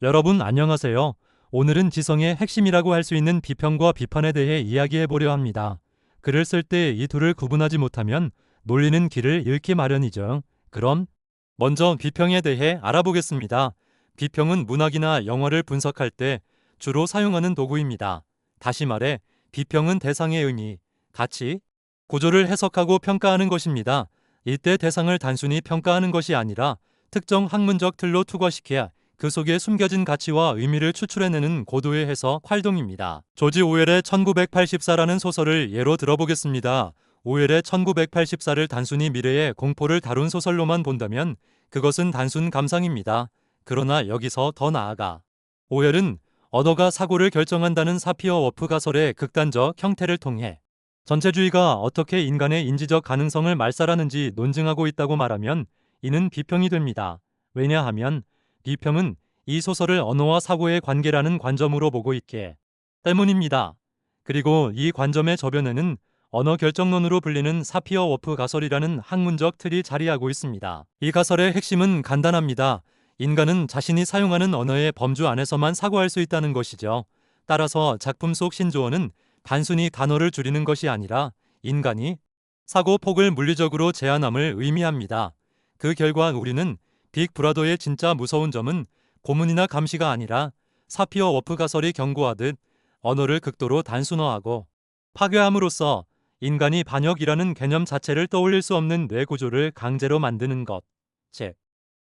여러분 안녕하세요. 오늘은 지성의 핵심이라고 할 수 있는 비평과 비판에 대해 이야기해 보려 합니다. 글을 쓸 때 이 둘을 구분하지 못하면 논리는 길을 잃기 마련이죠. 그럼 먼저 비평에 대해 알아보겠습니다. 비평은 문학이나 영화를 분석할 때 주로 사용하는 도구입니다. 다시 말해 비평은 대상의 의미, 가치, 구조를 해석하고 평가하는 것입니다. 이때 대상을 단순히 평가하는 것이 아니라 특정 학문적 틀로 투과시켜야 그 속에 숨겨진 가치와 의미를 추출해내는 고도의 해석 활동입니다. 조지 오웰의 1984라는 소설을 예로 들어보겠습니다. 오웰의 1984를 단순히 미래의 공포를 다룬 소설로만 본다면 그것은 단순 감상입니다. 그러나 여기서 더 나아가 오웰은 언어가 사고를 결정한다는 사피어-워프 가설의 극단적 형태를 통해 전체주의가 어떻게 인간의 인지적 가능성을 말살하는지 논증하고 있다고 말하면 이는 비평이 됩니다. 왜냐하면 비평은 이 소설을 언어와 사고의 관계라는 관점으로 보고 있기 때문입니다. 그리고 이 관점의 저변에는 언어 결정론으로 불리는 사피어-워프 가설이라는 학문적 틀이 자리하고 있습니다. 이 가설의 핵심은 간단합니다. 인간은 자신이 사용하는 언어의 범주 안에서만 사고할 수 있다는 것이죠. 따라서 작품 속 신조어는 단순히 단어를 줄이는 것이 아니라 인간이 사고 폭을 물리적으로 제한함을 의미합니다. 그 결과 우리는 빅 브라더의 진짜 무서운 점은 고문이나 감시가 아니라 사피어-워프 가설이 경고하듯 언어를 극도로 단순화하고 파괴함으로써 인간이 반역이라는 개념 자체를 떠올릴 수 없는 뇌 구조를 강제로 만드는 것, 즉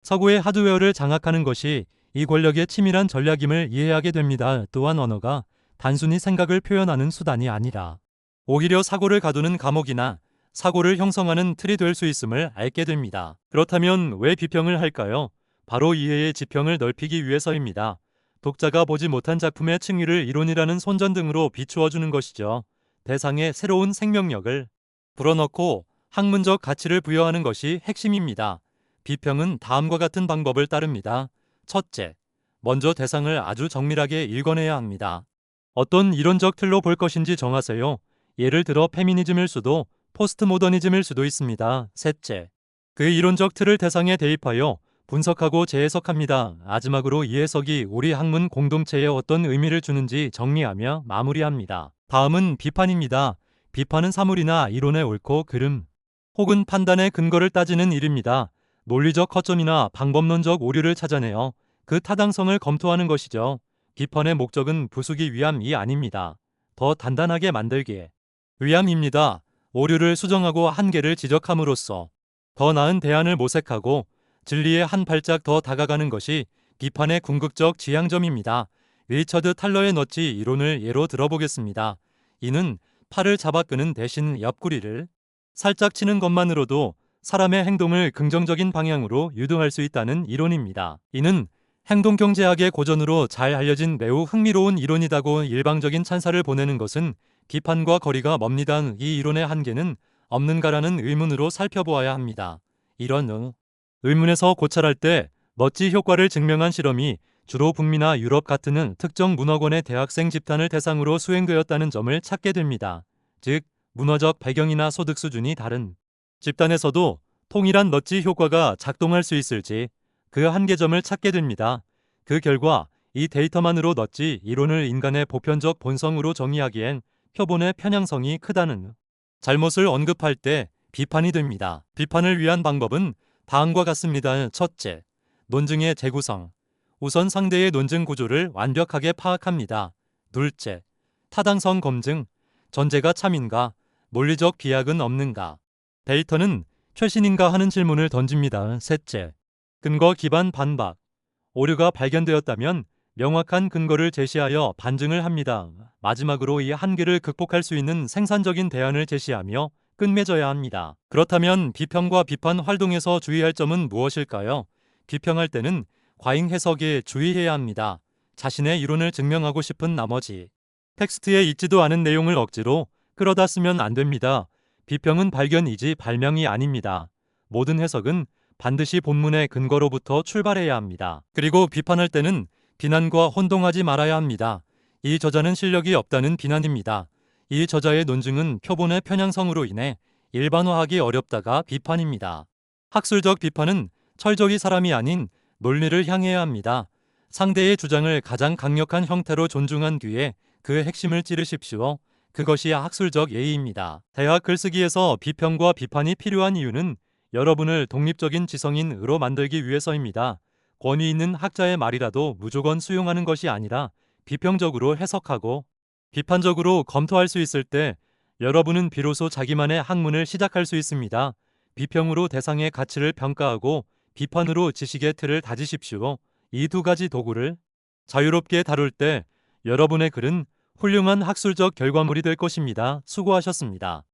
서구의 하드웨어를 장악하는 것이 이 권력의 치밀한 전략임을 이해하게 됩니다. 또한 언어가 단순히 생각을 표현하는 수단이 아니라 오히려 사고를 가두는 감옥이나 사고를 형성하는 틀이 될 수 있음을 알게 됩니다. 그렇다면 왜 비평을 할까요? 바로 이해의 지평을 넓히기 위해서입니다. 독자가 보지 못한 작품의 층위를 이론이라는 손전등으로 비추어주는 것이죠. 대상에 새로운 생명력을 불어넣고 학문적 가치를 부여하는 것이 핵심입니다. 비평은 다음과 같은 방법을 따릅니다. 첫째, 먼저 대상을 아주 정밀하게 읽어내야 합니다. 어떤 이론적 틀로 볼 것인지 정하세요. 예를 들어 페미니즘일 수도 포스트 모더니즘일 수도 있습니다. 셋째, 그 이론적 틀을 대상에 대입하여 분석하고 재해석합니다. 마지막으로 이 해석이 우리 학문 공동체에 어떤 의미를 주는지 정리하며 마무리합니다. 다음은 비판입니다. 비판은 사물이나 이론의 옳고 그름 혹은 판단의 근거를 따지는 일입니다. 논리적 허점이나 방법론적 오류를 찾아내어 그 타당성을 검토하는 것이죠. 비판의 목적은 부수기 위함이 아닙니다. 더 단단하게 만들기 위함입니다. 오류를 수정하고 한계를 지적함으로써 더 나은 대안을 모색하고 진리에 한 발짝 더 다가가는 것이 비판의 궁극적 지향점입니다. 리처드 탈러의 넛지 이론을 예로 들어보겠습니다. 이는 팔을 잡아 끄는 대신 옆구리를 살짝 치는 것만으로도 사람의 행동을 긍정적인 방향으로 유도할 수 있다는 이론입니다. 이는 행동경제학의 고전으로 잘 알려진 매우 흥미로운 이론이다고 일방적인 찬사를 보내는 것은 비판과 거리가 멉니다. 이 이론의 한계는 없는가라는 의문으로 살펴보아야 합니다. 이런 의문에서 고찰할 때 넛지 효과를 증명한 실험이 주로 북미나 유럽 같은 특정 문화권의 대학생 집단을 대상으로 수행되었다는 점을 찾게 됩니다. 즉, 문화적 배경이나 소득 수준이 다른 집단에서도 통일한 넛지 효과가 작동할 수 있을지 그 한계점을 찾게 됩니다. 그 결과 이 데이터만으로 넛지 이론을 인간의 보편적 본성으로 정의하기엔 표본의 편향성이 크다는 잘못을 언급할 때 비판이 됩니다. 비판을 위한 방법은 다음과 같습니다. 첫째, 논증의 재구성. 우선 상대의 논증 구조를 완벽하게 파악합니다. 둘째, 타당성 검증. 전제가 참인가, 논리적 비약은 없는가. 데이터는 최신인가 하는 질문을 던집니다. 셋째, 근거 기반 반박. 오류가 발견되었다면 명확한 근거를 제시하여 반증을 합니다. 마지막으로 이 한계를 극복할 수 있는 생산적인 대안을 제시하며 끝맺어야 합니다. 그렇다면 비평과 비판 활동에서 주의할 점은 무엇일까요? 비평할 때는 과잉 해석에 주의해야 합니다. 자신의 이론을 증명하고 싶은 나머지 텍스트에 있지도 않은 내용을 억지로 끌어다 쓰면 안 됩니다. 비평은 발견이지 발명이 아닙니다. 모든 해석은 반드시 본문의 근거로부터 출발해야 합니다. 그리고 비판할 때는 비난과 혼동하지 말아야 합니다. 이 저자는 실력이 없다는 비난입니다. 이 저자의 논증은 표본의 편향성으로 인해 일반화하기 어렵다가 비판입니다. 학술적 비판은 철저히 사람이 아닌 논리를 향해야 합니다. 상대의 주장을 가장 강력한 형태로 존중한 뒤에 그 핵심을 찌르십시오. 그것이 학술적 예의입니다. 대학 글쓰기에서 비평과 비판이 필요한 이유는 여러분을 독립적인 지성인으로 만들기 위해서입니다. 권위 있는 학자의 말이라도 무조건 수용하는 것이 아니라 비평적으로 해석하고 비판적으로 검토할 수 있을 때 여러분은 비로소 자기만의 학문을 시작할 수 있습니다. 비평으로 대상의 가치를 평가하고 비판으로 지식의 틀을 다지십시오. 이 두 가지 도구를 자유롭게 다룰 때 여러분의 글은 훌륭한 학술적 결과물이 될 것입니다. 수고하셨습니다.